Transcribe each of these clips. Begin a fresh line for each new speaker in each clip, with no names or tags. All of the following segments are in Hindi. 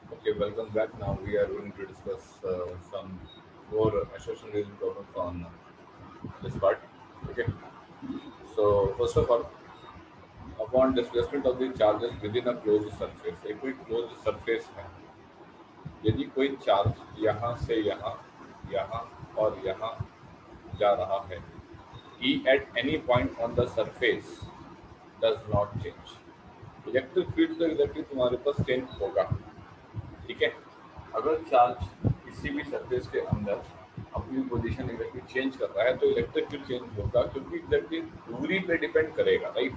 Okay, welcome back. Now we are going to discuss some more assertion related problems on this part. Okay, so first of all, upon displacement of the charges within a closed surface, एक कोई closed surface है, यदि कोई चार्ज यहाँ से यहाँ, यहाँ और यहाँ जा रहा है, E at any point on the surface does not change. Electric field तो एग्जैक्टली तुम्हारे पास चेंज होगा, ठीक है। अगर चार्ज किसी भी सरफेस के अंदर अपनी पोजीशन एग्जैक्टली चेंज कर रहा है तो इलेक्ट्रिक फील्ड चेंज होगा, क्योंकि एग्जैक्टली दूरी पे डिपेंड करेगा, राइट।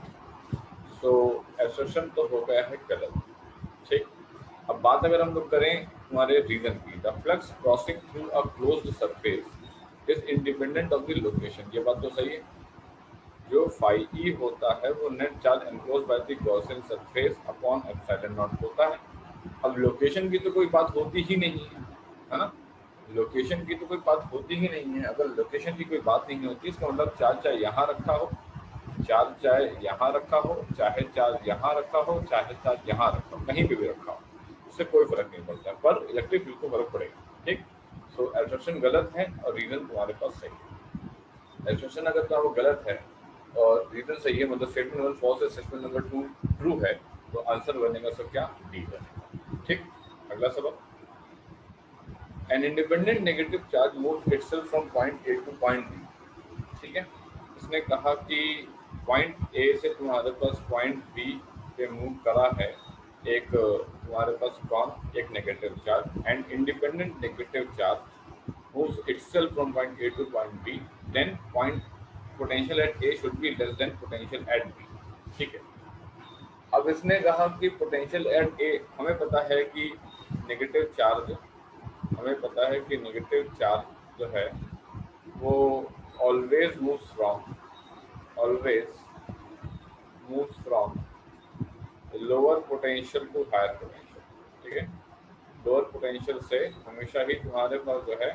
सो एसर्शन तो हो गया है गलत, ठीक। अब बात अगर हम लोग करें तुम्हारे रीजन की, the flux crossing through a closed surface is independent of the location, ये बात तो सही है। जो फाई ई होता है वो net charge enclose by the Gaussian surface upon epsilon not होता है। अब लोकेशन की तो कोई बात होती ही नहीं है ना। लोकेशन की तो कोई बात होती ही नहीं है। अगर लोकेशन की कोई बात नहीं होती, इसका मतलब चार्ज चाहे यहाँ रखा हो, चार्ज चाहे यहाँ रखा हो, चाहे चार्ज यहाँ रखा हो, चाहे चार्ज यहाँ रखा हो, कहीं पे भी रखा हो, उससे कोई फर्क नहीं पड़ता, पर इलेक्ट्रिक फील्ड को फर्क पड़ेगा, ठीक। सो एसर्शन गलत है और रीजन तुम्हारे पास सही है। एसर्शन अगर तुम्हारा वो गलत है और रीजन सही है, मतलब स्टेटमेंट नंबर फॉल्स है, स्टेटमेंट नंबर 2 ट्रू है, तो आंसर बनेगा सब क्या, डी बनेगा, ठीक। अगला सवाल, an independent negative charge move itself from point A to point B, ठीक है। इसने कहा कि पॉइंट ए से तुम्हारे पास पॉइंट बी पे मूव करा है एक तुम्हारे पास कौन, एक negative charge, and independent negative charge moves itself from point A to point B, then point potential at A should be less than potential at B, ठीक है। अब इसने कहा कि पोटेंशियल एट ए, हमें पता है कि नेगेटिव चार्ज, हमें पता है कि नेगेटिव चार्ज जो है वो always moves from, always moves from lower potential to higher potential, ठीक है। लोअर पोटेंशियल से हमेशा ही तुम्हारे पास जो है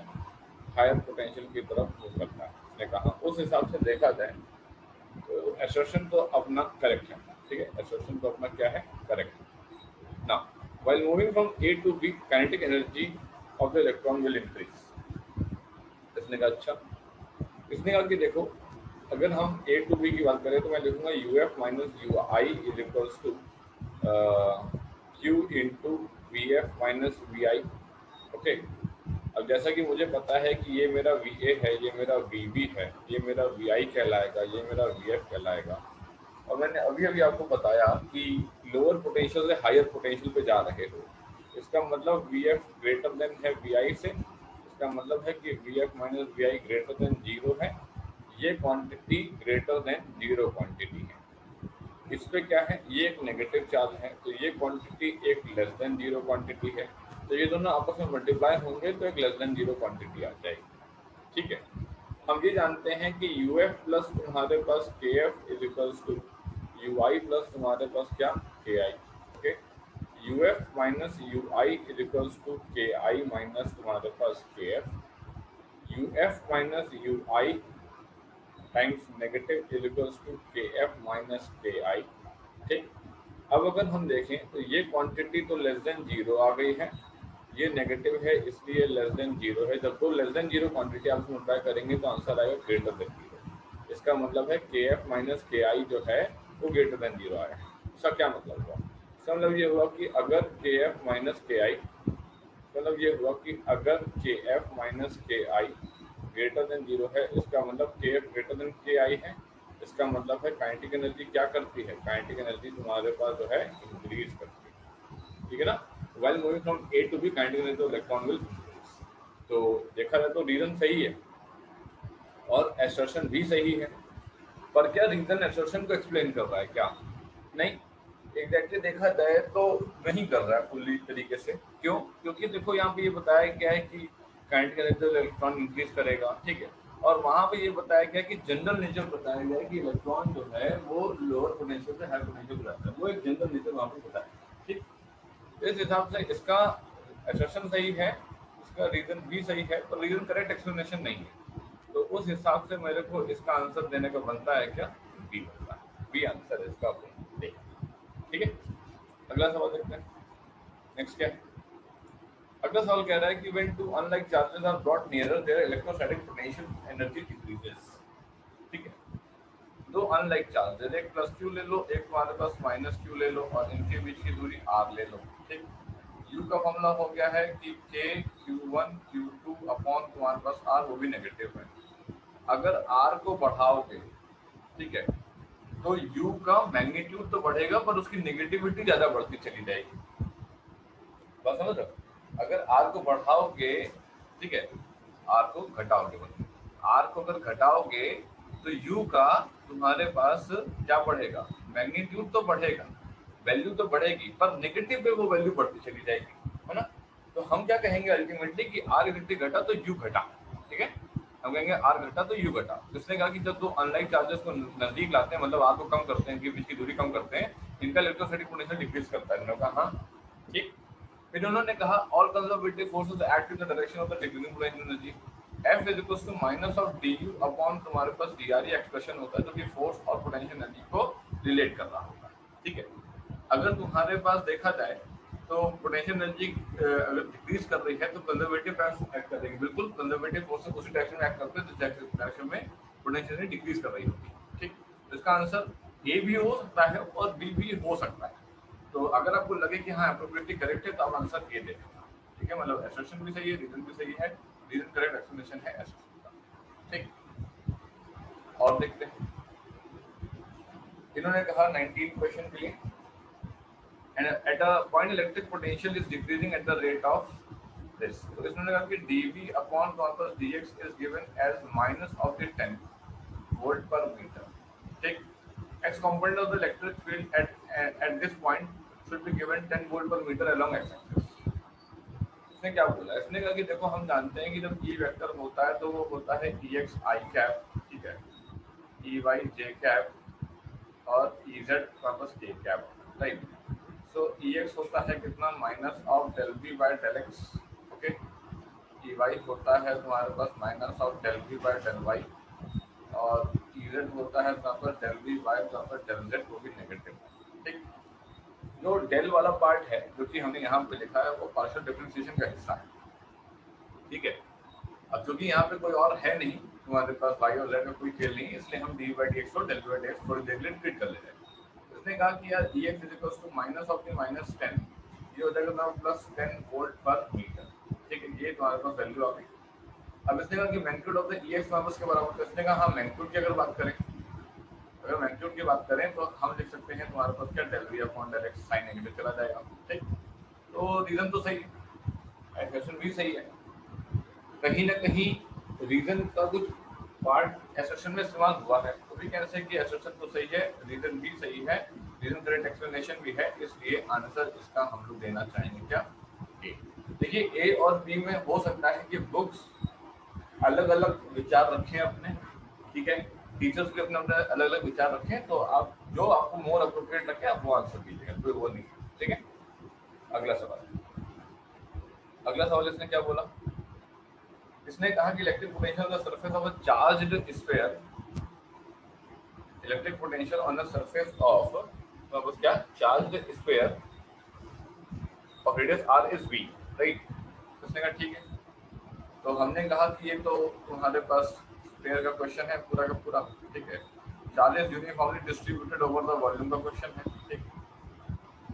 हायर पोटेंशियल की तरफ मूव करता है। इसने कहा उस हिसाब से देखा जाए तो एसर्शन तो अपना करेक्ट है, ठीक है। एसर्शन तो अपना क्या है, करेक्ट है। Now while moving from A to B kinetic energy of the electron will increase. इसने कहा अच्छा, इसने कहा कि देखो, अगर हम ए टू बी की बात करें तो मैं लिखूंगा U F minus U I is equals to Q into V F minus V I, okay. अब जैसा कि मुझे पता है कि ये मेरा वी ए है, ये मेरा वी बी है, ये मेरा वी आई कहलाएगा, ये मेरा वी एफ कहलाएगा, और मैंने अभी अभी आपको बताया कि लोअर पोटेंशियल से हायर पोटेंशियल पे जा रहे हो, इसका मतलब वी एफ ग्रेटर देन है वी आई से, इसका मतलब है कि V F minus V I greater than zero है, ये quantity greater than zero quantity है। इस पे क्या है, ये एक नेगेटिव चार्ज है, तो ये क्वांटिटी एक लेस देन जीरो क्वांटिटी है, तो ये दोनों आपस में मल्टीप्लाई होंगे तो एक लेस देन जीरो क्वांटिटी आ जाएगी, ठीक है। हम ये जानते हैं कि यू एफ प्लस तुम्हारे पास K F is equals to U I plus तुम्हारे पास क्या, K I, okay. U F minus U I is equals to K I minus तुम्हारे पास K F, U F minus U I times negative is equals to K F minus K I, ठीक। अब अगर हम देखें तो ये क्वांटिटी तो लेस देन जीरो आ गई है, ये नेगेटिव है इसलिए लेस देन जीरो है। जब तो लेस देन जीरो क्वांटिटी आप मल्टीप्लाई करेंगे तो आंसर आएगा ग्रेटर देन जीरो। इसका मतलब है के एफ माइनस के आई जो है वो ग्रेटर देन जीरो आया है। इसका क्या मतलब हुआ, इसका मतलब ये हुआ कि अगर के एफ माइनस के आई, मतलब ये हुआ कि अगर के एफ माइनस के आई ग्रेटर देन जीरो है, इसका मतलब के एफ ग्रेटर देन के आई है। इसका मतलब है काइनेटिक एनर्जी क्या करती है, काइनेटिक एनर्जी तुम्हारे पास जो है इंक्रीज करती है, ठीक है ना। While moving from A to B kinetic energy of electron will increase. तो देखा जाए तो रीजन सही है और एसर्शन भी सही है, पर क्या रीजन एसर्शन को एक्सप्लेन कर रहा है क्या, नहीं। एग्जैक्टली देखा जाए तो नहीं कर रहा है फुल्ली तरीके से। क्यों, क्योंकि देखो यहाँ पे ये बताया गया है कि काइनेटिक एनर्जी इलेक्ट्रॉन इंक्रीज करेगा, ठीक है। और वहां पे ये बताया गया कि जनरल नेचर बताया गया है कि इलेक्ट्रॉन जो है वो लोअर पोटेंशियल से हायर पोटेंशियल पर आता है, वो एक जनरल नेचर वहां पे बताया, ठीक। तो इस हिसाब से इसका एसर्शन सही है, इसका रीजन भी सही है, पर रीजन करेक्ट एक्सप्लेनेशन नहीं है। तो उस हिसाब से मेरे को इसका आंसर देने का बनता है क्या, बी बनता है, बी आंसर इसका अपन दें, ठीक है। अगला सवाल देखते हैं, नेक्स्ट क्या है। अगला सवाल कह रहा है कि when two unlike charges are brought nearer their electrostatic potential energy decreases। ठीक है, दो अनलाइक चार्ज, एक प्लस क्यू ले लो, एक तुम्हारे पास माइनस क्यू ले लो, और इनके बीच की दूरी आर ले लो। ठीक, यू का फॉर्मूला हो गया है कि के Q one Q two upon तुम्हारे पास आर, वो भी नेगेटिव है। अगर आर को बढ़ाओगे, ठीक है, तो यू का मैग्नीट्यूड तो बढ़ेगा पर उसकी नेगेटिविटी ज्यादा बढ़ती चली जाएगी। बात समझ रहे हो? अगर आर को बढ़ाओगे, ठीक है, आर को घटाओगे, मतलब आर को अगर घटाओगे तो यू का तुम्हारे पास क्या बढ़ेगा, मैग्नीट्यूड तो बढ़ेगा, वैल्यू तो बढ़ेगी, पर नेगेटिव पे वो वैल्यू बढ़ती चली जाएगी, है ना। तो हम क्या कहेंगे अल्टीमेटली कि आर इलेक्ट्रिक घटा तो यू घटा। ठीक है, हम कहेंगे आर घटा तो यू घटा। इसने कहा कि जब दो अनलाइक चार्जेस को नजदीक लाते हैं, मतलब आर को कम करते हैं, इनके बीच की दूरी कम करते हैं, इनका इलेक्ट्रोस्टैटिक पोटेंशियल डिक्रीज करता है। इन्होंने कहा हाँ, ठीक। फिर उन्होंने कहा all conservative forces act in the direction of the decreasing potential energy. F is equal to minus of du upon तुम्हारे पास dr, ये एक्सप्रेशन होता है जो कि फोर्स और पोटेंशियल एनर्जी को रिलेट कर रहा होता है। ठीक है, अगर तुम्हारे पास देखा जाए तो पोटेंशियल एनर्जी अगर डिक्रीज कर रही है तो कंजर्वेटिव एक्ट करेगी, बिल्कुल कंजर्वेटिव फोर्सेस उसी डायरेक्शन में एक्ट करते हैं जिस डायरेक्शन में पोटेंशियल एनर्जी डिक्रीज कर रही होती है। ठीक, तो इसका आंसर ए भी हो सकता है और बी भी हो सकता है। तो अगर आपको लगे कि हाँ एप्रोप्रिएटली करेक्ट है तो आप आंसर ए दे देना। ठीक है, मतलब एसर्शन भी सही है, रीजन भी सही है, रीजन करेक्ट एक्सप्लेनेशन है एसर्शन का। ठीक, और देखते हैं। इन्होंने कहा 19 क्वेश्चन के लिए, and at a point electric potential is decreasing at the rate of this। तो इसमें कहा कि dV upon plus dx is given as minus of the 10 volt per meter। ठीक, x component of the electric field at this point should be given 10 volt per meter along x axis। इसने क्या बोला, इसने कहा कि देखो हम जानते हैं कि जब E वेक्टर होता है तो वो होता है Ex I कैप, ठीक है, Ey j कैप और Ez वापस k cap, right. So Ex होता है कितना, minus of del v by del x, ओके। Ey होता है तुम्हारे पास minus of del v by del y, और Ez होता है तुम्हारे पास डेल v बाय तुम्हारे पास डेल z, वो भी नेगेटिव। ठीक, जो डेल वाला पार्ट है जो कि हमने यहाँ पे लिखा है वो पार्शियल डिफरेंशिएशन का हिस्सा है। ठीक है, अब क्योंकि यहाँ पे कोई और है नहीं, तुम्हारे पास y और z का कोई खेल नहीं, इसलिए हम dy by dx और del by dx थोड़ी देर के लिए ट्रीट कर ले रहे हैं। इसने कहा कि यार Ex is equal to minus of the minus 10, ये हो जाएगा ना प्लस 10 वोल्ट पर मीटर। ठीक है, ये तुम्हारे पास वैल्यू आ गई। अब इसने कहा कि magnitude of the Ex minus के बराबर, तो इसने कहा हाँ मैग्नीट्यूड की अगर बात करें, अगर मैग्नीट्यूड की बात करें तो हम लिख सकते हैं तुम्हारे पास क्या, del v upon del x, sign negative चला जाएगा। ठीक, तो रीजन तो सही है, क्वेश्चन भी सही है, कहीं ना कहीं रीजन का कुछ पार्ट एसर्शन में इस्तेमाल हुआ है, तो भी कहने से कि एसर्शन तो सही है, रीजन भी सही है, रीजन करेक्ट एक्सप्लेनेशन भी है, इसलिए आंसर इसका हम लोग देना चाहेंगे क्या, ए। देखिए ए और बी में हो सकता है कि बुक्स अलग अलग विचार रखें अपने, ठीक है, टीचर्स भी अपने अपने अलग अलग विचार रखें, तो आप जो आपको मोर अप्रोप्रिएट लगे आप वो आंसर दीजिएगा, कोई वो नहीं। ठीक है, अगला सवाल, अगला सवाल इसने क्या बोला, इसने कहा कि electric potential on the surface of a charged sphere, electric potential on the surface of क्या, charged sphere of radius r is v, right. इसने कहा ठीक है, तो हमने कहा कि ये तो तुम्हारे पास स्फीयर का क्वेश्चन है पूरा का पूरा, ठीक है, charges uniformly distributed over the volume का क्वेश्चन है। ठीक,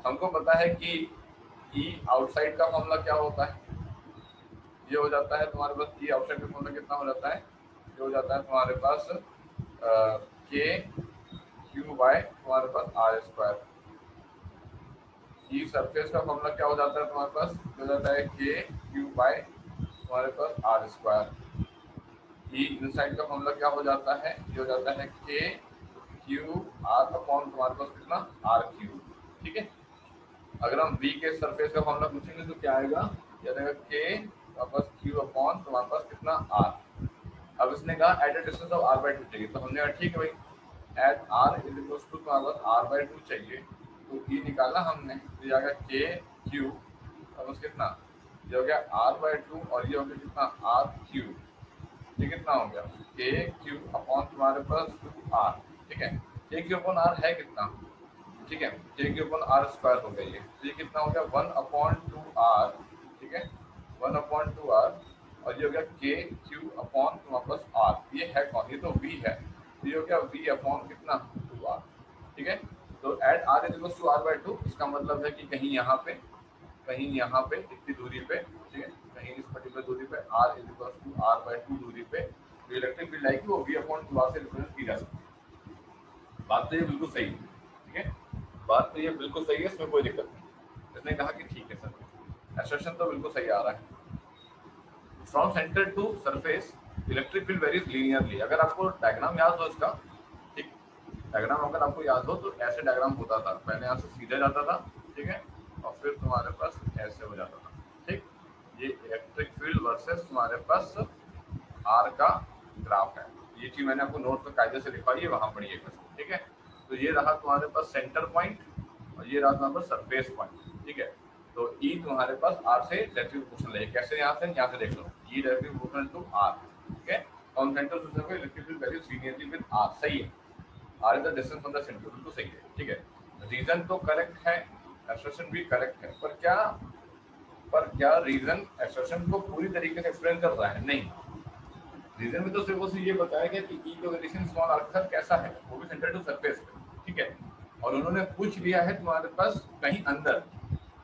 हमको पता है कि E आउटसाइड का फॉर्मूला क्या होता है, ये हो जाता है तुम्हारे पास E आउटसाइड का फॉर्मूला कितना हो जाता है, ये हो जाता है तुम्हारे पास के क्यू बाय तुम्हारे पास आर स्क्वायर। ई सरफेस का फॉर्मूला क्या हो जाता है तुम्हारे पास, हो जाता है के क्यू बाय तुम्हारे पास आर स्क्वायर। ई इनसाइड का फॉर्मूला क्या हो जाता है, ये हो जाता है के क्यू आर अपॉन तुम्हारे पास कितना, आर क्यू। ठीक है, अगर हम V के सरफेस का फॉर्मूला पूछेंगे तो क्या आएगा, ये आएगा के वापस क्यू अपॉन तुम्हारे पास कितना, आर। अब इसने कहा at a distance of r by 2 चाहिए, तो हमने कहा ठीक है भाई, at r is equal to तुम्हारे पास r by 2 चाहिए, तो E निकाला हमने, तो ये आ गया के क्यू वापस कितना, ये हो गया r by 2 और ये हो गया कितना, r क्यू। ये कितना हो गया, के क्यू अपॉन तुम्हारे पास 2r। ठीक है, के क्यू अपॉन r है कितना, ठीक है, के क्यू अपॉन आर स्क्वायर हो गया, ये तो ये कितना हो गया 1/2r। ठीक है, 1/2r, और ये हो गया k q अपॉन तुम्हारे पास r। ये है कौन? ये तो v है, तो ये हो गया v अपॉन कितना 2r। ठीक है, तो at r is equal to r/2। इसका मतलब है कि कहीं यहाँ पे इतनी दूरी पे, ठीक है, कहीं इस पर्टिकुलर दूरी पे r is equal to r/2 दूरी पे जो इलेक्ट्रिक फील्ड आएगी वो v अपॉन 2r से रिप्रेजेंट की जा सकती है। बात तो ये बिल्कुल सही है, ठीक है, बात तो ये बिल्कुल सही है, इसमें कोई दिक्कत नहीं। इसने कहा कि ठीक है सर, एसर्शन तो बिल्कुल सही आ रहा है। From centre to surface electric field varies linearly. अगर आपको डायग्राम याद हो इसका, ठीक, डायग्राम अगर आपको याद हो तो ऐसे डायग्राम होता था, पहले यहाँ से सीधे जाता था, ठीक है, और फिर तुम्हारे पास ऐसे हो जाता था। ठीक, ये इलेक्ट्रिक फील्ड वर्सेस तुम्हारे पास आर का ग्राफ है। ये चीज मैंने आपको नोट पे कायदे से लिखवाई है, वहां पढ़िएगा। ठीक है, तो ये रहा तुम्हारे पास सेंटर पॉइंट और ये रहा तुम्हारे पास सरफेस पॉइंट। ठीक है, तो ई तुम्हारे पास आर से डायरेक्टली प्रोपोर्शनल है। कैसे? यहाँ से देख लो, E directly proportional to R. ठीक है, on centre to surface electric field value linearly with R. सही है, R is the distance from the centre, बिल्कुल सही है। ठीक है, रीजन तो करेक्ट है, एक्सप्रेशन भी करेक्ट है, पर क्या रीजन एक्सप्रेशन को पूरी तरीके से एक्सप्लेन कर रहा है? नहीं, रीजन में तो सिर्फ उसे ये बताया गया कि ई का रिलेशन स्मॉल आर के साथ कैसा है, वो भी सेंटर टू सरफेस पे। ठीक है, और उन्होंने पूछ लिया है तुम्हारे पास कहीं अंदर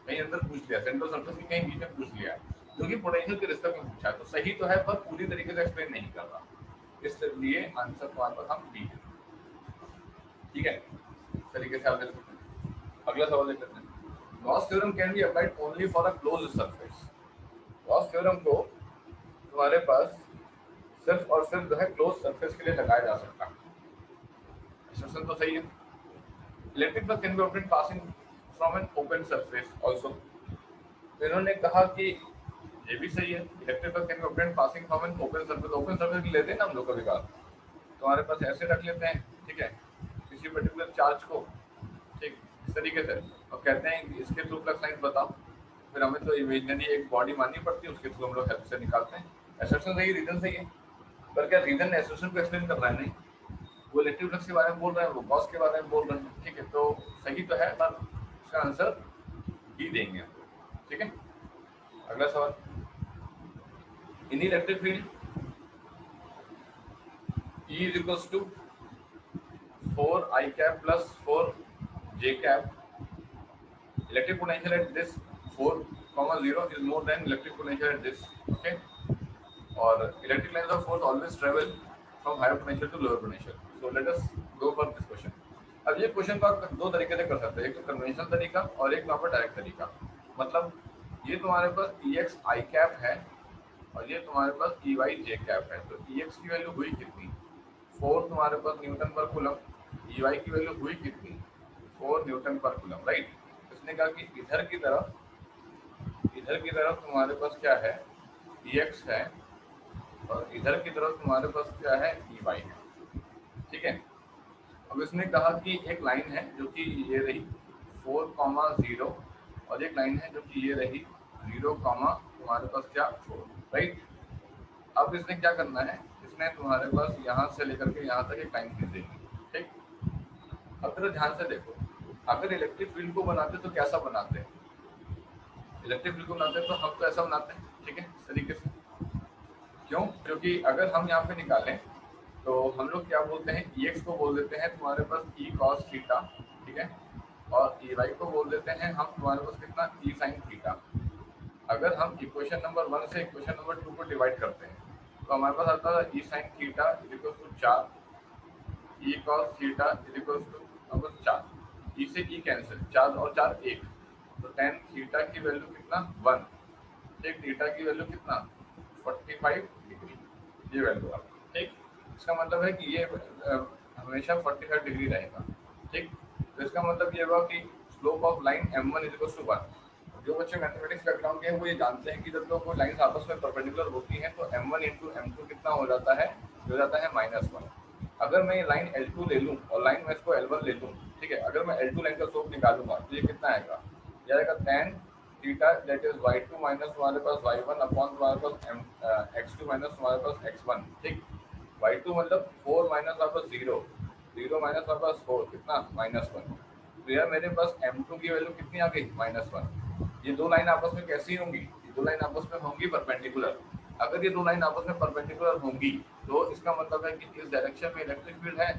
पूछ लिया, सेंटर सरफेस के कहीं बीच में पूछ लिया है, जो कि पोटेंशियल के रिस्पेक्ट में पूछा है। तो सही तो है, पर पूरी तरीके से एक्सप्लेन नहीं कर रहा, इसलिए आंसर तुम्हारे पास हम डी है। ठीक है, इस तरीके से आप देख सकते हैं। अगला सवाल देख लेते हैं। Gauss theorem can be applied only for a closed surface. Gauss theorem को तुम्हारे पास सिर्फ और सिर्फ जो है क्लोज सरफेस के लिए लगाया जा सकता है। एक्सप्रेशन तो सही है। Electric flux can be obtained passing from an open surface also. इन्होंने कहा कि ये भी सही है, electric flux can be obtained passing from an open surface. Open surface लेते हैं ना हम लोग कभी बार, तुम्हारे पास ऐसे रख लेते हैं, ठीक है, किसी पर्टिकुलर चार्ज को, ठीक, इस तरीके से, और कहते हैं कि इसके थ्रू फ्लक्स लाइन बताओ। फिर हमें तो इमेजिनरी एक बॉडी माननी पड़ती है, उसके थ्रू हम लोग हेल्प से निकालते हैं। एक्सप्रेशन सही है, रीजन सही है, पर क्या रीजन एक्सप्रेशन को एक्सप्लेन कर रहा है? नहीं, वो इलेक्ट्रिक फ्लक्स के बारे में बोल रहे हैं, वो गॉस के बारे में बोल रहे हैं। ठीक है, तो सही तो है, पर इसका आंसर डी देंगे। ठीक है, अगला सवाल। इन electric field E is equals to 4 I cap plus 4 J cap. Electric potential at this 4,0 is more than electric potential at this. Okay, or electric lines of force always travel from higher potential to lower potential. So let us go for this question. अब ये क्वेश्चन को आप दो तरीके से कर सकते हैं, एक तो कन्वेंशनल तरीका और एक वहाँ पर डायरेक्ट तरीका। मतलब ये तुम्हारे पास EX I कैप है और ये तुम्हारे पास EY J कैप है। तो EX की वैल्यू हुई कितनी? 4 तुम्हारे पास न्यूटन पर कूलम। EY की वैल्यू हुई कितनी? 4 न्यूटन पर कूलम, राइट। इसने कहा कि इधर की तरफ तुम्हारे पास क्या है? EX है, और इधर की तरफ तुम्हारे पास क्या है? EY है। ठीक है, अब इसने कहा कि एक लाइन है जो कि ये रही 4,0 और एक लाइन है जो कि ये रही 0, तुम्हारे पास क्या 4, राइट। अब इसने क्या करना है? इसने तुम्हारे पास यहाँ से लेकर के यहाँ तक एक लाइन खींच देगी। ठीक, अब जरा ध्यान से देखो, अगर इलेक्ट्रिक फील्ड को बनाते तो कैसा बनाते हैं? इलेक्ट्रिक फील्ड को बनाते तो हम तो ऐसा बनाते हैं, ठीक है, इस तरीके से। क्यों? क्योंकि अगर हम यहाँ पे निकालें तो हम लोग क्या बोलते हैं? EX को बोल देते हैं तुम्हारे पास E cos थीटा, ठीक है, और EY को बोल देते हैं हम तुम्हारे पास कितना? E sin theta. अगर हम इक्वेशन नंबर 1 से इक्वेशन नंबर 2 को डिवाइड करते हैं तो हमारे पास आता है E sin theta is equal to 4, E cos theta is equal to number 4, E से E कैंसिल, 4 और 4 1, तो tan थीटा की वैल्यू कितना? 1, ठीक, थीटा की वैल्यू कितना? 45 डिग्री, ये वैल्यू आ, ठीक। इसका मतलब है कि ये हमेशा 45 डिग्री रहेगा। ठीक, तो इसका मतलब ये हुआ कि slope of line m1 is equal to 1। जो बच्चे मैथमेटिक्स बैकग्राउंड के हैं वो ये जानते हैं कि जब लोग कोई लाइंस आपस में परपेंडिकुलर होती हैं तो m1 इंटू m2 कितना हो जाता है? हो जाता है -1। अगर मैं ये लाइन L2 ले लूँ और लाइन में इसको L1 ले लूँ, ठीक है, अगर मैं L2 लाइन का स्लोप निकालूंगा तो ये कितना आएगा? ये आएगा tan theta that is y2 minus तुम्हारे पास y1 अपॉन तुम्हारे पास x2 माइनस तुम्हारे पास x1। ठीक, y2 मतलब 4 माइनस वापस 0, 0 माइनस वापस 4, कितना? -1। तो यार मेरे पास m2 की वैल्यू कितनी आ गई? -1। ये दो लाइन आपस में कैसी होंगी? दो लाइन आपस में होंगी परपेंडिकुलर। अगर ये दो लाइन आपस में परपेंडिकुलर होंगी तो इसका मतलब है कि इस डायरेक्शन में इलेक्ट्रिक फील्ड है,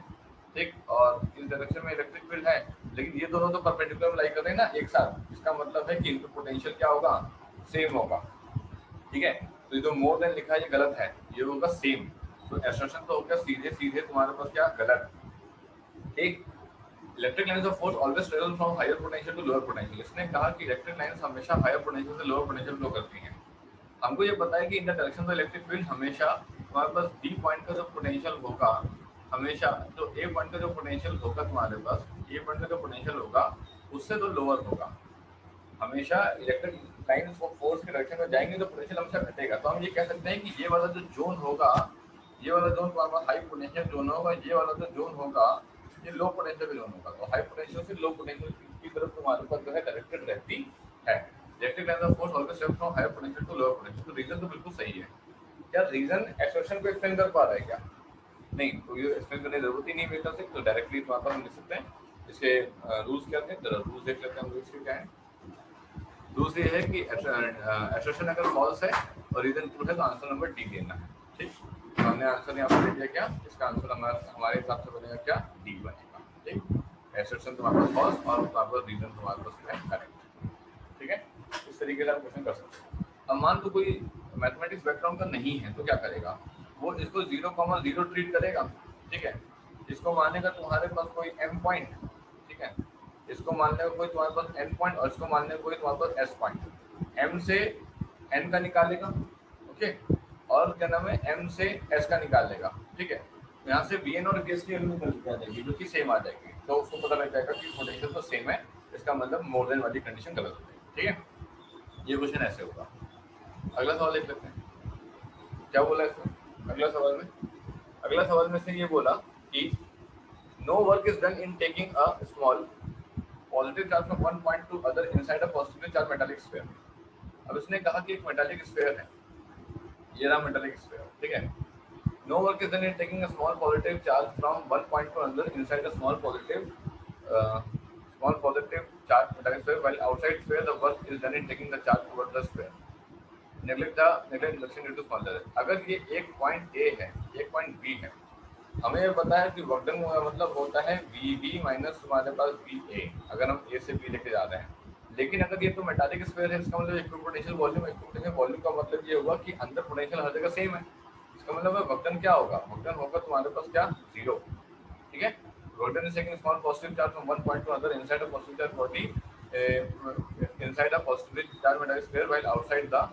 ठीक, और इस डायरेक्शन में इलेक्ट्रिक फील्ड है, लेकिन ये दोनों तो परपेंडिकुलर लाई कर रहे हैं ना एक साथ। इसका मतलब है कि इनका पोटेंशियल क्या होगा, सेम होगा, ठीक है। तो ये जो मोर देन लिखा है ये गलत है, ये होगा सेम। तो एसर्शन तो हो गया सीधे सीधे तुम्हारे पास क्या गलत, ठीक। Electric lines of force always travel from higher potential to lower potential. इसने कहा कि इलेक्ट्रिक लाइन्स हमेशा हायर पोटेंशियल से लोअर पोटेंशियल फ्लो करती हैं। हमको ये पता है कि in the direction of electric field हमेशा तुम्हारे पास डी पॉइंट का जो पोटेंशियल होगा, हमेशा जो ए पॉइंट का जो पोटेंशियल होगा तुम्हारे पास, ए पॉइंट का जो पोटेंशियल होगा उससे तो लोअर होगा। हमेशा इलेक्ट्रिक लाइन्स ऑफ फोर्स के डायरेक्शन में जाएंगे तो पोटेंशियल हमेशा घटेगा। तो हम ये कह सकते हैं कि ये वाला जो जोन होगा, ये वाला जोन तुम्हारे पास हाई पोटेंशियल जोन होगा, ये वाला जो जोन होगा ये लो पोटेंशियल जोन होगा। तो हाई पोटेंशियल से लो पोटेंशियल की तरफ तुम्हारे पास जो है डायरेक्टेड रहती है। Electric lines of force always shift from higher potential to lower potential. तो रीजन तो बिल्कुल सही है। क्या रीजन एक्सप्रेशन को एक्सप्लेन कर पा रहा है क्या? नहीं, तो ये एक्सप्लेन करने की जरूरत ही नहीं बेटा से, तो डायरेक्टली तुम्हारे पास हम लिख सकते हैं। इसके रूल्स क्या थे, जरा रूल्स देख लेते हैं हम। रूल्स क्या है? रूल्स ये है कि एक्सप्रेशन अगर फॉल्स है और रीजन ट्रू है तो आंसर नंबर डी देना है, ठीक। तो हमने आंसर यहाँ पर दे दिया, क्या इसका आंसर हमारे हिसाब से बनेगा क्या, डी बनेगा, ठीक। एक्सप्रेशन तुम्हारे पास फॉल्स और तुम्हारे पास रीजन तुम्हारे पास है करेक्ट, ठीक है। इस तरीके से आप क्वेश्चन कर सकते हैं। अब मान लो कोई मैथमेटिक्स बैकग्राउंड का नहीं है तो क्या करेगा, वो इसको 0,0 ट्रीट करेगा, ठीक है। इसको मानेगा तुम्हारे पास कोई m पॉइंट, ठीक है। इसको मानने का कोई तुम्हारे पास n पॉइंट और इसको मानने का कोई तुम्हारे पास s पॉइंट। m से n का निकालेगा, ओके, और क्या नाम है m से s का निकालेगा, ठीक है। यहाँ से vn और vs की वैल्यू निकल के आ जाएगी जो कि सेम आ जाएगी, तो उसको पता लग जाएगा कि पोटेंशियल तो सेम है, इसका मतलब मोर देन वाली कंडीशन गलत हो जाएगी, ठीक है। ये क्वेश्चन ऐसे होगा। अगला सवाल देख लेते हैं क्या बोला इसमें। अगला सवाल में से ये बोला कि no work is done in taking a small positive charge from one point to other inside a positive charge metallic sphere. अब इसने कहा कि एक मेटालिक स्फीयर है, ये रहा मेटालिक स्फीयर, ठीक है। No work is done in taking a small positive charge from one point to other inside a small positive charge metallic sphere while outside sphere the work is done in taking the charge towards the sphere. Neglect induction due to small charge. अगर ये एक पॉइंट ए है, एक पॉइंट बी है, हमें ये पता है कि वर्क डन मतलब होता है वी बी माइनस तुम्हारे पास बी ए, अगर हम ए से बी लेके जा रहे हैं। लेकिन अगर ये तो मेटालिक स्फीयर है, इसका मतलब इक्विपोटेंशियल वॉल्यूम, इक्विपोटेंशियल वॉल्यूम का मतलब ये हुआ कि अंदर पोटेंशियल हर जगह सेम है। इसका मतलब वर्क डन क्या होगा, वर्क डन होगा तुम्हारे पास क्या, जीरो, ठीक है। Work done is taking small positive charge from one point to other inside a positive charge body, inside a positive charge metallic sphere while outside the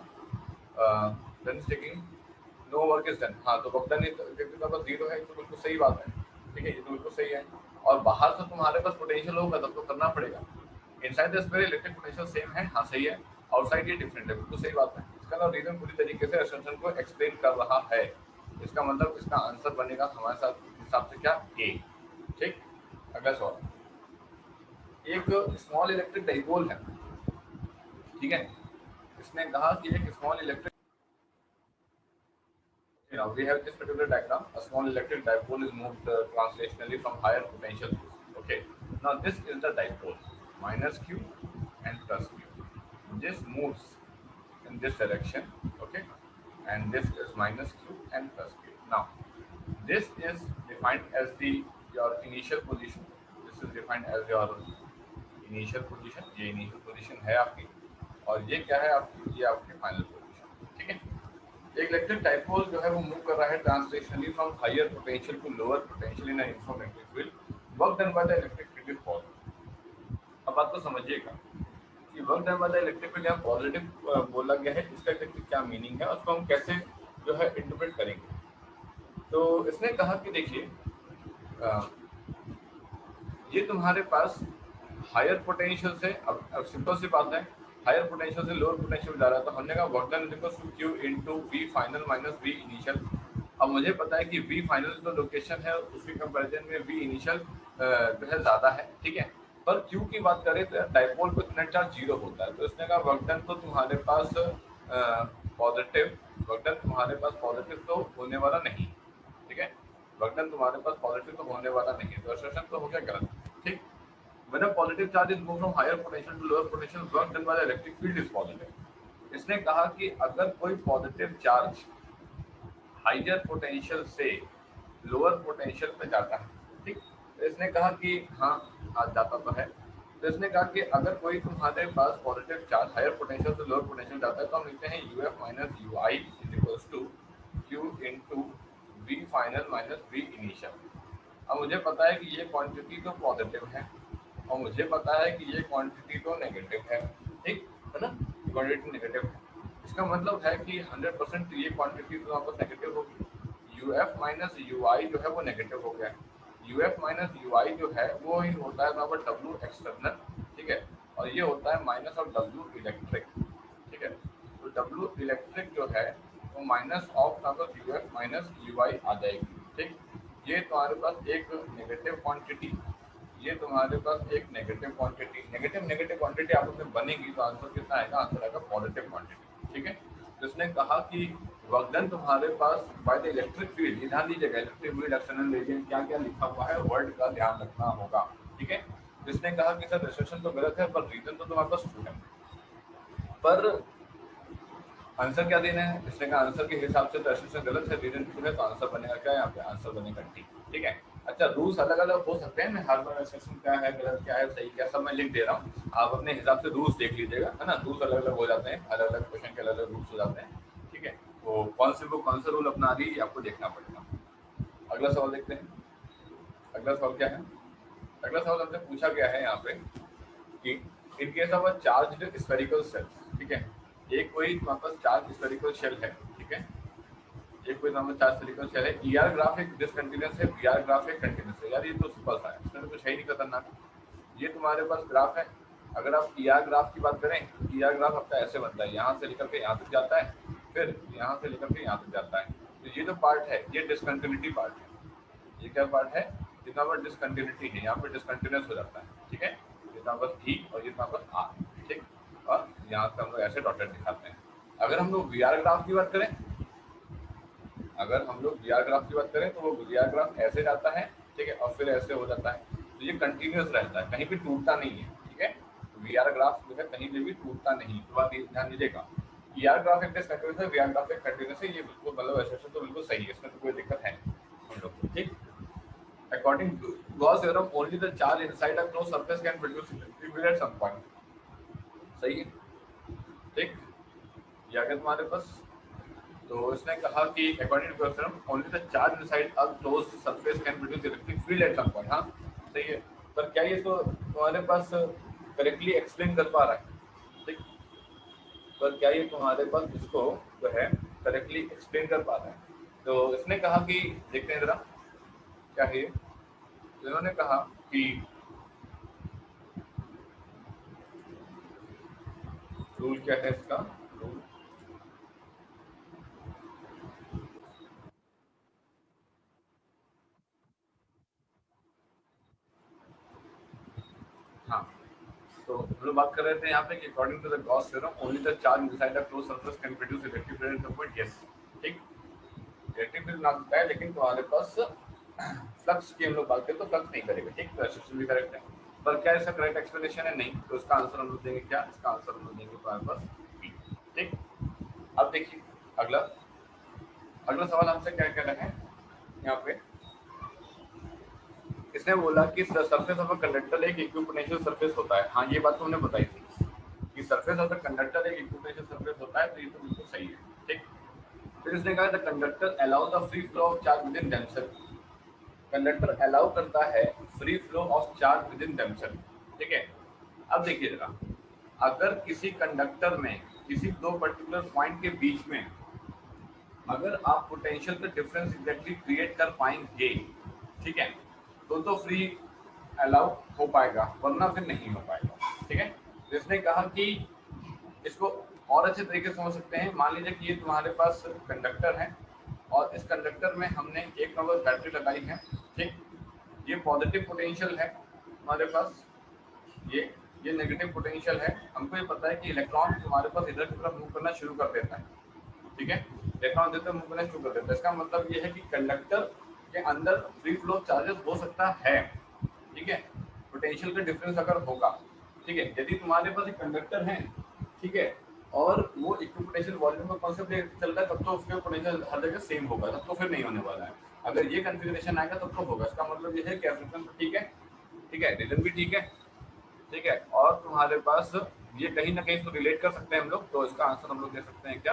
then is taking no work is done। हाँ, तो वर्क डन बस जीरो है, तो बिल्कुल सही बात है, ठीक है, ये तो बिल्कुल सही है। और बाहर से तुम्हारे पास पोटेंशियल होगा तब तो करना पड़ेगा। Inside the sphere electric potential same है, हाँ सही है, आउटसाइड ये डिफरेंट है, बिल्कुल सही बात है। इसका ना रीजन पूरी तरीके से असम्पशन को एक्सप्लेन कर रहा है। इसका मतलब इसका आंसर बनेगा हमारे साथ हिसाब से क्या, ए, ठीक। अगला सवाल, एक स्मॉल इलेक्ट्रिक डाइपोल है, ठीक है। इसने कहा कि एक small electric, now we have this particular diagram. A small electric dipole is moved translationally from higher potential. Okay. Now this is the dipole, minus q and plus q. This moves in this direction. Okay. And this is minus q and plus q. Now this is defined as your initial position. This is defined as your initial position. ये initial position है आपकी, और ये क्या है आपकी, ये आपकी final position, ठीक है। एक इलेक्ट्रिक डाइपोल जो है वो मूव कर रहा है translationally from higher potential to lower potential in electromagnetic field, work done by the electric field is positive. अब बात को समझिएगा कि work done by the electric field यहाँ पॉजिटिव बोला गया है, इसका इलेक्ट्रिक क्या मीनिंग है, उसको हम कैसे जो है इंटरप्रेट करेंगे। तो इसने कहा कि देखिए ये तुम्हारे पास हायर पोटेंशियल से, अब सिंपल सी बात है, हायर पोटेंशियल से लोअर पोटेंशियल में जा रहा है, तो हमने कहा work done is equal to Q into V final minus V initial. अब मुझे पता है कि वी फाइनल जो लोकेशन है उसके कंपैरिजन में वी इनिशियल जो है ज़्यादा है, ठीक है। पर क्यू की बात करें तो डाइपोल पे नेट चार्ज जीरो होता है, तो इसने कहा वर्क डन तो तुम्हारे पास पॉजिटिव, वर्क डन तुम्हारे पास पॉजिटिव तो होने वाला नहीं, ठीक है। वर्क डन तुम्हारे पास पॉजिटिव तो होने वाला नहीं है, तो असर्शन तो हो गया गलत, ठीक। When a positive charge is moved from higher potential to lower potential, work done by the electric field is positive. इसने कहा कि अगर कोई पॉजिटिव चार्ज हाइयर पोटेंशियल से लोअर पोटेंशियल पे जाता है, ठीक, तो इसने कहा कि हाँ आज जाता तो है। तो इसने कहा कि अगर कोई तुम्हारे पास पॉजिटिव चार्ज हायर पोटेंशियल से लोअर पोटेंशियल जाता है तो हम लिखते हैं U F minus U I is equals to Q into V final minus V initial. अब मुझे पता है कि ये क्वांटिटी तो पॉजिटिव है और मुझे पता है कि ये क्वांटिटी तो नेगेटिव है, ठीक है ना, क्वांटिटी नेगेटिव है। इसका मतलब है कि 100% ये क्वांटिटी तो वापस नेगेटिव होगी। यू एफ माइनस यू आई जो है वो नेगेटिव हो गया। यू एफ माइनस यू आई जो है वो ही होता है बराबर डब्ल्यू एक्सटर्नल, ठीक है, और ये होता है माइनस ऑफ डब्ल्यू इलेक्ट्रिक, ठीक है। तो डब्ल्यू इलेक्ट्रिक जो है वो minus of U F minus U I आ जाएगी, ठीक। ये तुम्हारे पास एक नेगेटिव क्वांटिटी, ये तुम्हारे पास एक नेगेटिव क्वांटिटी, नेगेटिव क्वांटिटी आपस में बनेगी तो आंसर कितना आएगा, आंसर आएगा पॉजिटिव क्वांटिटी, ठीक है। तो इसने कहा कि वर्क डन तुम्हारे पास बाय द इलेक्ट्रिक फील्ड, ध्यान दीजिएगा इलेक्ट्रिक फील्ड एक्सटर्नल रेडिएंट क्या क्या लिखा हुआ है वर्ड का ध्यान रखना होगा, ठीक है। तो इसने कहा कि सर रिसेप्शन तो गलत है पर रीजन तो तुम्हारे पास ट्रू है, पर आंसर क्या देना है। इसने कहा आंसर के हिसाब से तो एसोसिएशन गलत है, रीजन ट्रू है, तो आंसर बनेगा क्या, यहाँ पे आंसर बनेगा टी, ठीक है। अच्छा रूल्स अलग अलग हो सकते हैं, मैं हर बार एसोसिएशन क्या है गलत क्या है सही क्या सब मैं लिख दे रहा हूँ, आप अपने हिसाब से रूल्स देख लीजिएगा, है ना। रूल्स अलग अलग हो जाते हैं, अलग अलग क्वेश्चन के अलग अलग रूल्स हो जाते हैं, ठीक है। तो कौन से बुक कौन सा रूल अपना रही है आपको देखना पड़ेगा। अगला सवाल देखते हैं। अगला सवाल क्या है, अगला सवाल हमसे पूछा गया है यहाँ पे कि in case of a charged spherical shell, ठीक है, एक कोई हमारे पास चार्ज स्फेरिकल शेल है, ठीक है, एक कोई हमारे चार्ज स्फेरिकल शेल है, ईआर ग्राफ एक डिसकंटीन्यूअस है, वीआर ग्राफ एक कंटीन्यूअस है। यार ये तो सिंपल सा है, इसमें तो कुछ है ही नहीं खतरनाक। ये तुम्हारे पास ग्राफ है, अगर आप ईआर ग्राफ की बात करें, ईआर ग्राफ आपका ऐसे बनता है, यहाँ से लेकर के यहाँ तक जाता है, फिर यहाँ से लेकर के यहाँ तक जाता है। तो ये जो पार्ट है ये डिसकंटिन्यूटी पार्ट है, ये क्या पार्ट है, जितना पर डिसकंटिन्यूटी है, यहाँ पे डिसकंटिन्यूअस हो जाता है, ठीक है, जितना पर ई और जितना पर आर, ठीक, और यहाँ पे हम लोग ऐसे डॉटेड दिखाते हैं। अगर हम लोग वीआर ग्राफ की बात करें, अगर हम लोग वीआर ग्राफ की बात करें तो वो वीआर ग्राफ ऐसे जाता है, ठीक है, और फिर ऐसे हो जाता है, तो ये कंटिन्यूअस रहता है, कहीं भी टूटता नहीं है, ठीक है। वीआर ग्राफ जो है कहीं पे भी टूटता नहीं, तो बात ध्यान दीजिएगा। ईआर ग्राफ एक डिसकंटिन्यूअस है, वीआर ग्राफ एक कंटिन्यूअस है, ये बिल्कुल मतलब एसोसिएशन तो बिल्कुल सही है, इसमें तो कोई दिक्कत है नहीं हम लोग को, ठीक। According to Gauss theorem, only the charge inside a closed surface can produce electric field at some point. सही है, ठीक, ये आ गया तुम्हारे पास। तो इसने कहा कि according to Gauss theorem, only the charge inside a closed surface can produce electric field at some point. हाँ सही है, पर क्या ये तो तुम्हारे पास करेक्टली एक्सप्लेन कर पा रहा है, ठीक, पर क्या ये तुम्हारे पास इसको जो है करेक्टली एक्सप्लेन कर पा रहा है। तो इसने कहा कि देखते हैं जरा क्या है, इन्होंने कहा कि रूल क्या है इसका, रूल हाँ, तो हम लोग बात कर रहे थे यहाँ पे कि according to the Gauss theorem only the charge inside the closed surface can produce electric field at some point, yes, ठीक, इलेक्ट्रिक फील्ड ना सकता है, लेकिन तुम्हारे पास फ्लक्स की हम लोग बात करें तो फ्लक्स नहीं करेगा, ठीक, तो एसोसिएशन भी करेक्ट है, पर क्या इसका करेक्ट एक्सप्लेनेशन है, नहीं, तो इसका आंसर हम लोग देंगे क्या, इसका आंसर हम लोग देंगे तुम्हारे पास बी, ठीक। अब देखिए अगला, अगला सवाल हमसे क्या कह रहे हैं यहाँ पे, इसने बोला कि सरफेस ऑफ अ कंडक्टर एक इक्विपोटेंशियल सरफेस होता है। हाँ ये बात तो हमने बताई थी कि सरफेस ऑफ द कंडक्टर एक इक्विपोटेंशियल सरफेस होता है, तो ये तो बिल्कुल सही है, ठीक। फिर इसने कहा the conductor allows the free flow of charge within themselves, conductor allow करता है free flow of charge within themselves, ठीक है। अब देखिए जरा, अगर किसी कंडक्टर में किसी दो पर्टिकुलर पॉइंट के बीच में अगर आप पोटेंशियल का डिफरेंस एग्जैक्टली क्रिएट कर पाएंगे, ठीक है, तो फ्री अलाउ हो पाएगा, वरना फिर नहीं हो पाएगा, ठीक है। जिसने कहा कि इसको और अच्छे तरीके से समझ सकते हैं, मान लीजिए कि ये तुम्हारे पास कंडक्टर है और इस कंडक्टर में हमने एक नंबर बैटरी लगाई है, ठीक, ये पॉजिटिव पोटेंशियल है हमारे पास, ये नेगेटिव पोटेंशियल है। हमको ये पता है कि इलेक्ट्रॉन तुम्हारे पास इधर की तरफ मूव करना शुरू कर देता है, ठीक है, इलेक्ट्रॉन इधर मूव करना शुरू कर देता है। इसका मतलब ये है कि कंडक्टर के अंदर फ्री फ्लो चार्जेस हो सकता है, ठीक है, पोटेंशियल का डिफरेंस अगर होगा, ठीक है। यदि तुम्हारे पास एक कंडक्टर है, ठीक है, और वो इक्विपोटेंशियल वॉल्यूम का कॉन्सेप्ट चल रहा है, तब तो उसके पोटेंशियल हर जगह सेम होगा, तब तो फिर नहीं होने वाला है। अगर ये कॉन्फ़िगरेशन आएगा तब तो होगा। इसका मतलब ये है कि एब्जॉर्प्शन तो ठीक है, ठीक है, रीजन भी ठीक है, ठीक है, और तुम्हारे पास ये कहीं ना कहीं इसको रिलेट कर सकते हैं हम लोग, तो इसका आंसर हम लोग दे सकते हैं क्या,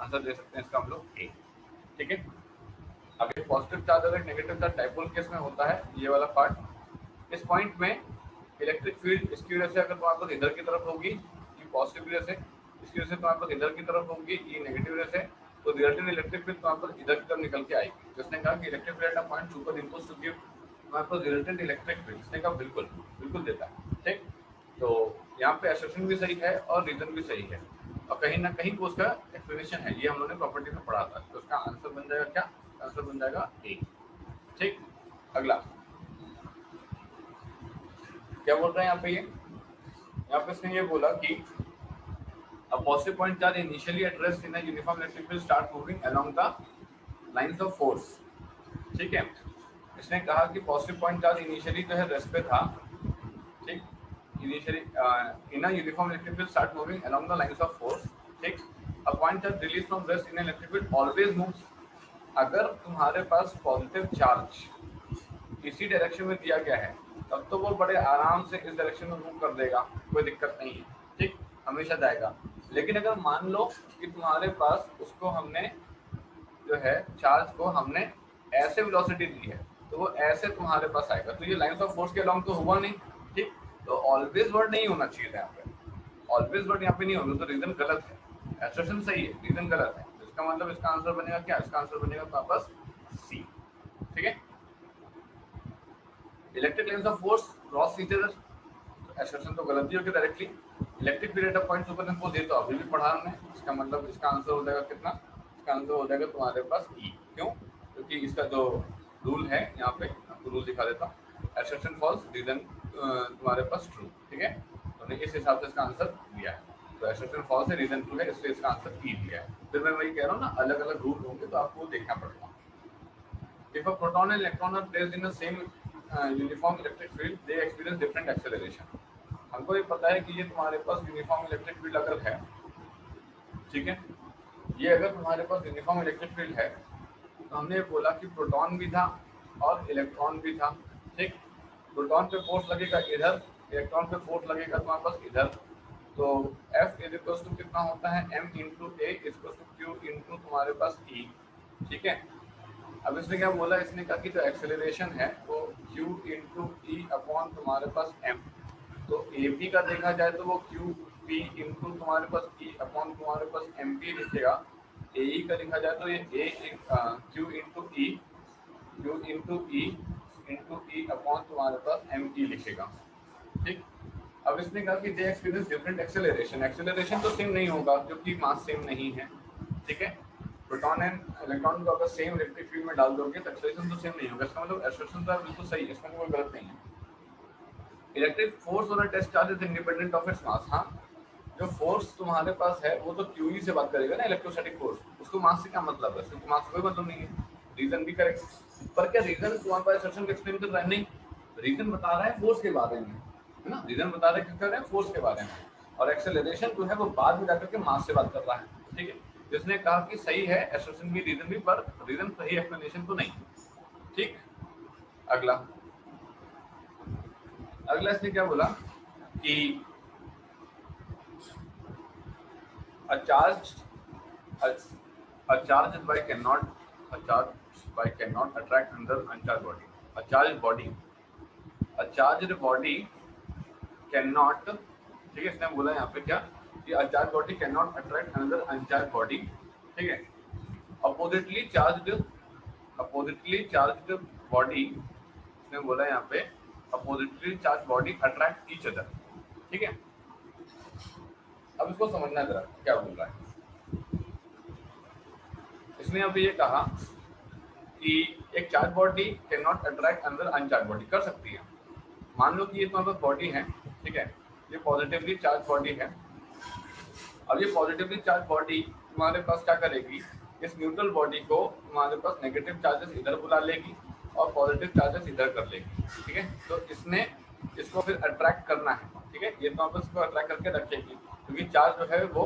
आंसर दे सकते हैं इसका हम लोग ए। ठीक है, अब ये पॉजिटिव चार्ज अगर नेगेटिव चार्ज डाइपोल केस में होता है, ये वाला पार्ट, इस पॉइंट में इलेक्ट्रिक फील्ड इसकी वजह से अगर तुम्हारे पास इधर की तरफ होगी, ये पॉजिटिव वजह से, इसकी वजह से तुम्हारे पास इधर की तरफ होगी, ये नेगेटिव वजह से, तो रिजल्टेंट इलेक्ट्रिक फील्ड तुम्हारे पास इधर की तरफ निकल के आएगी। जिसने कहा कि electric field at a point superimpose to give तुम्हारे पास रिजल्टेंट इलेक्ट्रिक फील्ड, इसने कहा बिल्कुल बिल्कुल देता है। ठीक, तो यहाँ पे असर्शन भी सही है और रीजन भी सही है, और कहीं ना कहीं वो उसका एक्सप्लेनेशन है, ये हम लोगों ने प्रॉपर्टी में पढ़ा था, तो उसका आंसर बन जाएगा क्या, आंसर बन जाएगा ए। ठीक, अगला क्या बोल रहे हैं यहाँ पे, ये यहाँ पे इसने ये बोला कि a positive point charge initially at rest in a uniform electric field start moving along the lines of force। ठीक है, इसने कहा कि पॉजिटिव पॉइंट चार्ज इनिशियली जो है रेस्ट पे था, ठीक, initially in a uniform electric field start moving along the lines of force. ठीक, a point charge release from rest in electric field always moves, अगर तुम्हारे पास पॉजिटिव चार्ज इसी डायरेक्शन में दिया गया है तब तो वो बड़े आराम से इस डायरेक्शन में मूव कर देगा, कोई दिक्कत नहीं है। ठीक, हमेशा जाएगा। लेकिन अगर मान लो कि तुम्हारे पास उसको हमने जो है चार्ज को हमने ऐसे वेलोसिटी दी है, तो वो ऐसे तुम्हारे पास आएगा, तो ये लाइंस ऑफ फोर्स के अलोंग तो हुआ नहीं। ठीक, तो ऑलवेज वर्ड नहीं होना चाहिए था यहाँ पे, ऑलवेज वर्ड यहाँ पे नहीं होगा, तो रीजन गलत है, एसर्शन सही है, रीजन गलत है। इसका मतलब इसका आंसर बनेगा क्या, इसका आंसर बनेगा वापस सी। ठीक है, electric lines of force cross each other, assertion तो गलत ही होगी directly. Electric field of point super impose, ये तो अभी भी पढ़ा हमने, इसका मतलब इसका आंसर हो जाएगा कितना, इसका आंसर हो जाएगा तुम्हारे पास ई। क्यों, क्योंकि इसका जो रूल है यहाँ पे, आपको रूल दिखा देता हूँ, एसर्शन फॉल्स रीजन तुम्हारे पास ट्रू। ठीक है, तो हमने इस हिसाब से इसका आंसर दिया है, तो एसर्शन फॉल्स है, रीजन ट्रू है, इसलिए इसका आंसर ई दिया है। फिर मैं वही कह रहा हूँ ना, अलग अलग रूल होंगे तो आपको देखना पड़ेगा। If a proton and electron are placed in the same uniform electric field, they experience different acceleration। हमको ये पता है कि ये तुम्हारे पास यूनिफॉर्म इलेक्ट्रिक फील्ड अगर है, ठीक है, ये अगर तुम्हारे पास यूनिफॉर्म इलेक्ट्रिक फील्ड है, तो हमने बोला कि प्रोटॉन भी था और इलेक्ट्रॉन भी था। ठीक, प्रोटॉन पे फोर्स लगेगा इधर, इलेक्ट्रॉन पे फोर्स लगेगा तुम्हारे पास इधर, तो F इज इक्वल टू कितना होता है, m into A equal to Q into तुम्हारे पास E। ठीक है, अब इसने क्या बोला, इसने कहा कि जो एक्सेलरेशन है वो q इंटू ई अपॉन तुम्हारे पास m, तो ए पी का देखा जाए तो वो क्यू पी इंटू तुम्हारे पास ई अपॉन तुम्हारे पास एम पी लिखेगा। ए ई का लिखा जाए तो ये ए क्यू इंटू ई, क्यू इंटू ई अपॉन तुम्हारे पास एम ई लिखेगा। ठीक, अब इसने कहा कि दे एक्सपीरियंस डिफरेंट एक्सेलरेशन, एक्सेलरेशन तो सेम नहीं होगा क्योंकि मास सेम नहीं है। ठीक है, प्रोटॉन एंड इलेक्ट्रॉन को अगर सेम इलेक्ट्रिक फील्ड में डाल दोगे तो एक्सेलरेशन तो सेम नहीं होगा, इसका मतलब एसर्शन तो बिल्कुल सही है, इसमें कोई गलत नहीं है। Electric force on a test charge is independent of its mass. हाँ, जो फोर्स तुम्हारे पास है वो तो क्यूई से बात करेगा ना, इलेक्ट्रोस्टैटिक फोर्स, उसको मास से क्या मतलब है, उसको मास से कोई मतलब नहीं है। रीजन भी करेक्ट, पर क्या रीजन तुम्हारे पास एसर्शन को एक्सप्लेन कर रहा है, नहीं, रीजन बता रहा है फोर्स के बारे में, है ना, रीजन बता रहा है क्या कर रहे हैं, फोर्स के बारे में, और एक्सेलरेशन जो है वो बाद में जाकर के मास से बात कर रहा है। ठीक है, जिसने कहा कि सही है एसर्शन भी रीजन भी, पर रीजन सही एक्सप्लेनेशन तो नहीं। ठीक, अगला अगला इसने क्या बोला कि a charged a charged by cannot attract another uncharged body, a charged body cannot, ठीक है, इसने बोला यहाँ पे क्या कि a charged body cannot attract another uncharged body। ठीक है, oppositely charged body, इसने बोला यहाँ पे oppositely charged body attract each other। ठीक है, अब इसको समझना जरा क्या बोल रहा है। इसने अभी ये कहा कि एक charge body can not attract another uncharged body, कर सकती है। मान लो कि ये तुम्हारे पास बॉडी है, ठीक है, ये पॉजिटिवली चार्ज बॉडी है। अब ये पॉजिटिवली चार्ज बॉडी तुम्हारे पास क्या करेगी, इस न्यूट्रल बॉडी को तुम्हारे पास नेगेटिव चार्जेस इधर बुला लेगी और पॉजिटिव चार्जेस इधर कर लेगी। ठीक है, तो इसने इसको फिर अट्रैक्ट करना है। ठीक है, ये तुम्हारे पास इसको अट्रैक्ट करके रखेगी क्योंकि चार्ज जो है वो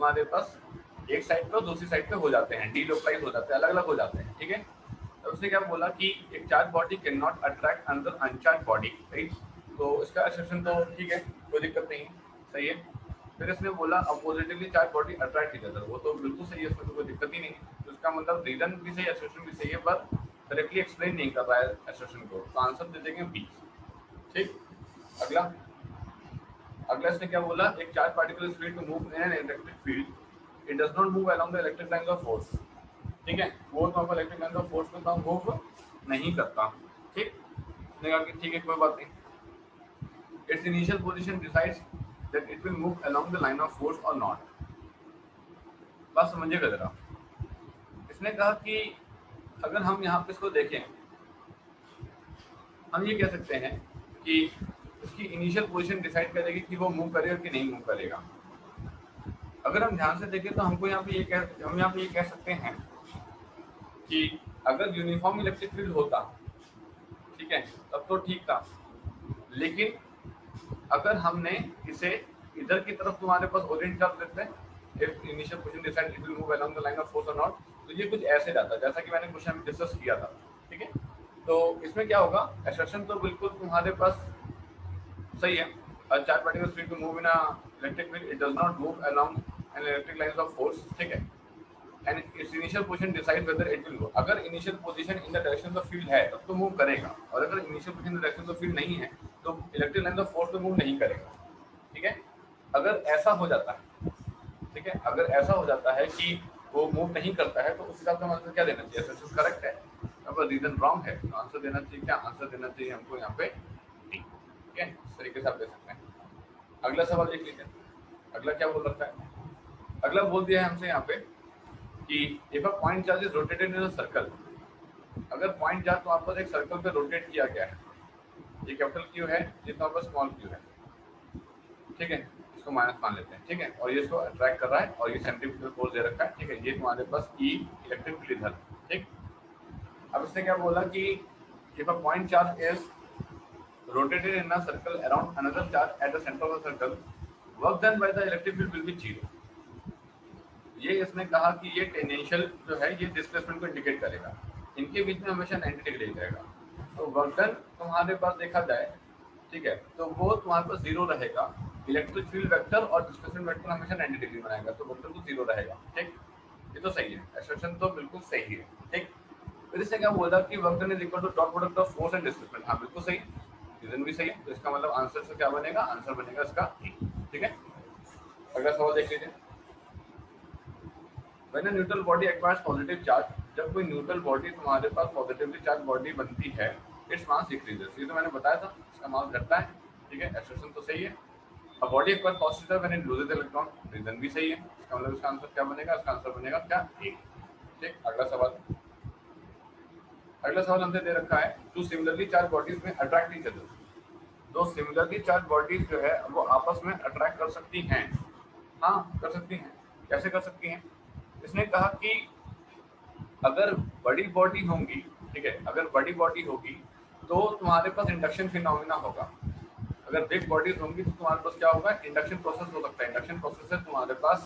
तुम्हारे पास एक साइड पे और दूसरी साइड पे हो जाते हैं, डीलोकलाइज हो जाते हैं, अलग अलग हो जाते हैं, ठीक है। तो उसने क्या बोला कि एक charge body can not attract another uncharged body, right. तो इसका असर्शन तो ठीक है, कोई दिक्कत नहीं है, सही है। फिर इसने बोला oppositely charge body attract each other, वो तो बिल्कुल सही है, उसमें तो कोई दिक्कत ही नहीं है। तो इसका मतलब रीजन भी सही है, असर्शन भी सही है, पर डायरेक्टली एक्सप्लेन नहीं कर रहा है असर्शन को, तो आंसर दे देंगे बी, ठीक। अगला अगला इसने क्या बोला, एक charge particle is free to move in an electric field, it does not move along the electric line of force, ठीक है। वो तो आपको इलेक्ट्रिक लाइन ऑफ फोर्स में तो मूव नहीं करता, ठीक। उसने कहा कि ठीक है, कोई बात नहीं, it's initial position decides that it will move along the line of force और नॉट। बात समझिएगा जरा। इसने कहा कि अगर हम यहाँ पे इसको देखें, हम ये कह सकते हैं कि उसकी इनिशियल पोजीशन डिसाइड करेगी कि वो मूव करेगा कि नहीं मूव करेगा। अगर हम ध्यान से देखें तो हमको यहाँ पे ये कह सकते हैं कि अगर यूनिफॉर्म इलेक्ट्रिक फील्ड होता, ठीक है, तब तो ठीक था, लेकिन अगर हमने इसे इधर की तरफ तुम्हारे पास ओरिएंट कर देते हैं, if initial position decide it will move along the line of force or not, तो ये कुछ ऐसे जाता है जैसा कि मैंने क्वेश्चन में डिस्कस किया था, ठीक है। तो इसमें क्या होगा, assertion तो बिल्कुल तुम्हारे पास सही है, a charge particle is free to move in a electric field, it does not move along an electric lines of force, ठीक है, and its initial position decide whether it will go। अगर initial position in the direction of the field है तब तो मूव करेगा, और अगर initial position in the direction of the field नहीं है तो इलेक्ट्रिक लाइन ऑफ फोर्स पे मूव नहीं करेगा, ठीक है। अगर ऐसा हो जाता है, ठीक है, अगर ऐसा हो जाता है कि वो मूव नहीं करता है तो उस हिसाब से हम आंसर क्या देना चाहिए, असर्शन करेक्ट है, अगर रीजन रॉन्ग है तो आंसर देना चाहिए क्या, आंसर देना चाहिए हमको यहाँ पे डी, ठीक है। इस तरीके से आप दे सकते हैं। अगला सवाल देख लीजिए, अगला क्या बोल रखा है। अगला बोल दिया है हमसे यहाँ पे कि if a point charge is rotated in a circle, अगर पॉइंट चार्ज तुम्हारे पास एक सर्कल पे रोटेट किया गया है, ये कैपिटल क्यू है, ये तुम्हारे पास स्मॉल क्यू है, ठीक है, इसको माइनस मान लेते हैं, ठीक है, और ये इसको अट्रैक्ट कर रहा है और ये सेंट्रीफ्यूगल फोर्स दे रखा है, ठीक है, ये तुम्हारे पास ई इलेक्ट्रिक फील्ड इधर, ठीक। अब इसने क्या बोला कि if a point charge is rotated in a circle around another charge at the centre of the circle, work done by the electric field will be zero. ये इसने कहा कि ये टेंजेंशियल जो है ये डिस्प्लेसमेंट को इंडिकेट करेगा, इनके बीच में हमेशा 90 डिग्री रहेगा, तो वर्क डन तुम्हारे पास देखा जाए, ठीक है, तो वो तुम्हारे पास जीरो रहेगा, इलेक्ट्रिक फील्ड वेक्टर और डिस्प्लेसमेंट वेक्टर हमेशा 90 डिग्री बनाएगा, तो वेक्टर तो जीरो रहेगा, ठीक। ये तो सही है, असर्शन तो बिल्कुल सही है, ठीक। फिर इसने क्या बोला कि work done is equal to dot product of force and displacement, हाँ बिल्कुल सही, रीजन भी सही है, तो इसका मतलब आंसर से क्या बनेगा, आंसर बनेगा इसका, ठीक है। अगला सवाल देख लीजिए। When a neutral body acquires positive charge, जब कोई न्यूट्रल बॉडी तुम्हारे पास पॉजिटिवली चार्ज बॉडी बनती है, इट्स मास डिक्रीजेस, ये तो मैंने बताया था, इसका मास घटता है, ठीक है, असर्शन तो सही है। A body acquires positive when it loses electron, reason भी सही है, इसका मतलब इसका आंसर क्या बनेगा, इसका आंसर बनेगा क्या, ए, ठीक। अगला सवाल हमसे दे रखा है, टू सिमिलरली चार्ज बॉडीज में अट्रैक्ट ईच अदर, दो सिमिलरली चार्ज बॉडीज जो है वो आपस में अट्रैक्ट कर सकती हैं, हाँ कर सकती हैं, कैसे कर सकती हैं। इसने कहा कि अगर बड़ी बॉडी होंगी, ठीक है, अगर बड़ी बॉडी होगी तो तुम्हारे पास इंडक्शन फिनोमिना होगा, अगर बिग बॉडीज होंगी तो तुम्हारे पास क्या होगा, इंडक्शन प्रोसेस हो सकता है, इंडक्शन प्रोसेस से तुम्हारे पास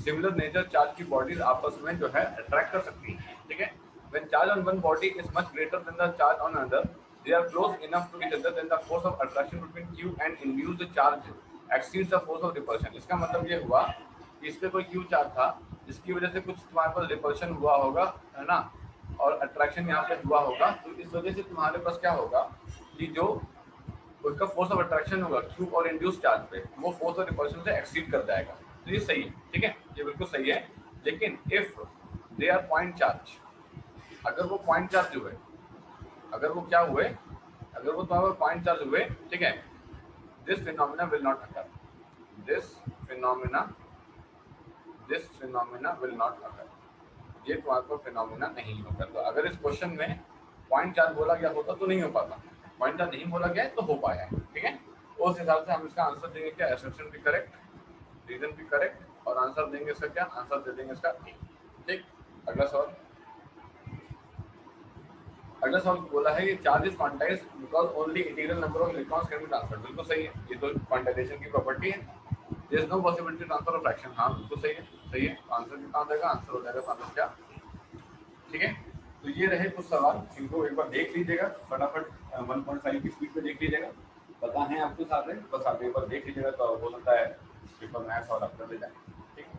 सिमिलर नेचर चार्ज की बॉडीज आपस में जो है अट्रैक्ट कर सकती हैं, ठीक है। When charge on one body is much greater than the charge on another, they are close enough to each other, then the force of attraction between Q and induced charge exceeds the force of repulsion. इसका मतलब ये हुआ कि इस पे कोई क्यू चार्ज था जिसकी वजह से कुछ तुम्हारे पास रिपल्शन हुआ होगा, है ना, और अट्रैक्शन यहाँ पे हुआ होगा, तो इस वजह से तुम्हारे पास क्या होगा कि जो उसका फोर्स ऑफ अट्रैक्शन होगा क्यू और इंड्यूस चार्ज पे, वो फोर्स ऑफ रिपल्शन से एक्सीड कर जाएगा, तो ये सही है, ठीक है, ये बिल्कुल सही है। लेकिन if they are point charge, अगर वो पॉइंट चार्ज हुए, अगर वो क्या हुए, अगर वो तुम्हारे पॉइंट चार्ज हुए, ठीक है, this phenomena will not occur, this phenomena will not occur, ये तुम्हारे को फिनोमिना नहीं होगा। तो अगर इस क्वेश्चन में पॉइंट चार्ज बोला गया होता तो नहीं हो पाता, पॉइंट चार्ज नहीं बोला गया है तो हो पाया है, ठीक है। उस हिसाब से हम इसका आंसर देंगे क्या, असर्शन भी करेक्ट, रीजन भी करेक्ट, और आंसर देंगे इसका क्या, आंसर दे देंगे इसका ए, ठीक। अगला सवाल बोला है कि charge is quantized because only integral number of electrons can be transferred, बिल्कुल सही है, ये तो क्वांटाइजेशन की प्रॉपर्टी है। There is no possibility transfer of fraction, हाँ बिल्कुल सही है। सही है, आंसर कितना हो जाएगा, आंसर हो जाएगा 7 ठीक है। तो ये रहे कुछ सवाल, इनको एक बार देख लीजिएगा फटाफट, 1.5 की स्पीड पे देख लीजिएगा, पता है आपके साथ है, बस आप एक बार देख लीजिएगा तो हो सकता है पेपर मैथ्स और आप कर ले जाए, ठीक है।